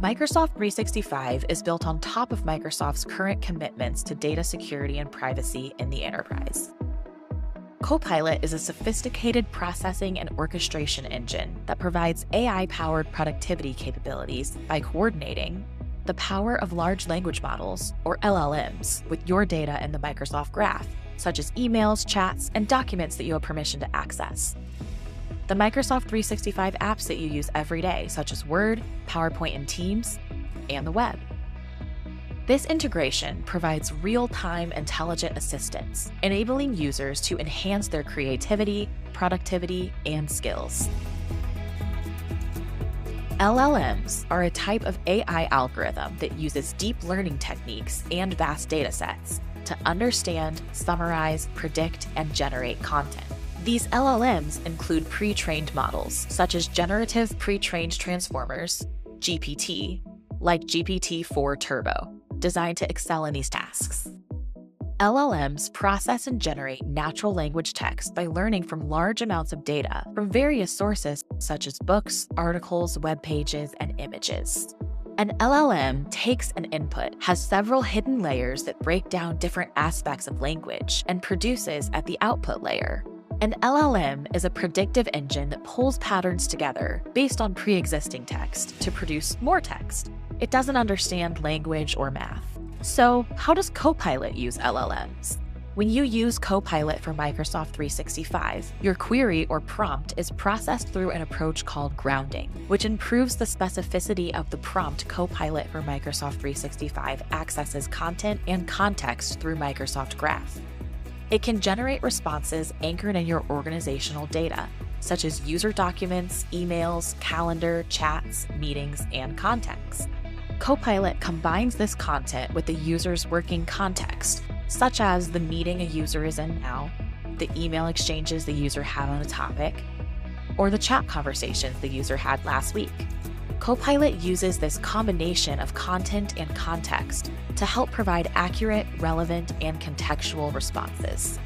Microsoft 365 is built on top of Microsoft's current commitments to data security and privacy in the enterprise. Copilot is a sophisticated processing and orchestration engine that provides AI-powered productivity capabilities by coordinating the power of large language models, or LLMs, with your data in the Microsoft Graph, such as emails, chats, and documents that you have permission to access. The Microsoft 365 apps that you use every day, such as Word, PowerPoint and Teams, and the web. This integration provides real-time intelligent assistance, enabling users to enhance their creativity, productivity, and skills. LLMs are a type of AI algorithm that uses deep learning techniques and vast data sets to understand, summarize, predict, and generate content. These LLMs include pre-trained models, such as generative pre-trained transformers, GPT, like GPT-4 Turbo, designed to excel in these tasks. LLMs process and generate natural language text by learning from large amounts of data from various sources, such as books, articles, web pages, and images. An LLM takes an input, has several hidden layers that break down different aspects of language, and produces at the output layer. An LLM is a predictive engine that pulls patterns together based on pre-existing text to produce more text. It doesn't understand language or math. So, how does Copilot use LLMs? When you use Copilot for Microsoft 365, your query or prompt is processed through an approach called grounding, which improves the specificity of the prompt Copilot for Microsoft 365 accesses content and context through Microsoft Graph. It can generate responses anchored in your organizational data, such as user documents, emails, calendar, chats, meetings, and contacts. Copilot combines this content with the user's working context, such as the meeting a user is in now, the email exchanges the user had on a topic, or the chat conversations the user had last week. Copilot uses this combination of content and context to help provide accurate, relevant, and contextual responses.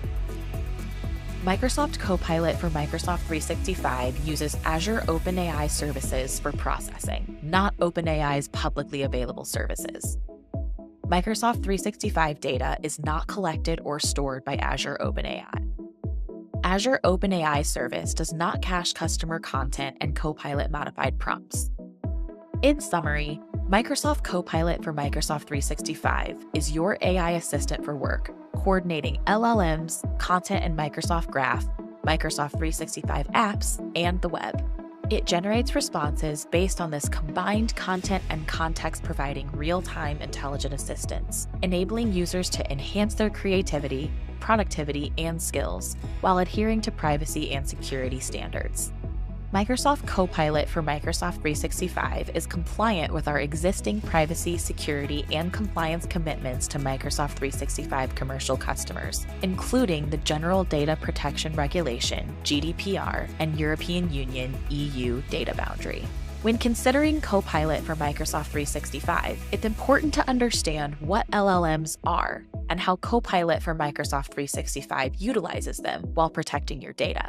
Microsoft Copilot for Microsoft 365 uses Azure OpenAI Services for processing, not OpenAI's publicly available services. Microsoft 365 data is not collected or stored by Azure OpenAI. Azure OpenAI Service does not cache customer content and Copilot modified prompts. In summary, Microsoft Copilot for Microsoft 365 is your AI assistant for work, coordinating LLMs, content in Microsoft Graph, Microsoft 365 apps, and the web. It generates responses based on this combined content and context, providing real-time intelligent assistance, enabling users to enhance their creativity, productivity, and skills while adhering to privacy and security standards. Microsoft Copilot for Microsoft 365 is compliant with our existing privacy, security, and compliance commitments to Microsoft 365 commercial customers, including the General Data Protection Regulation, GDPR, and European Union (EU) data boundary. When considering Copilot for Microsoft 365, it's important to understand what LLMs are and how Copilot for Microsoft 365 utilizes them while protecting your data.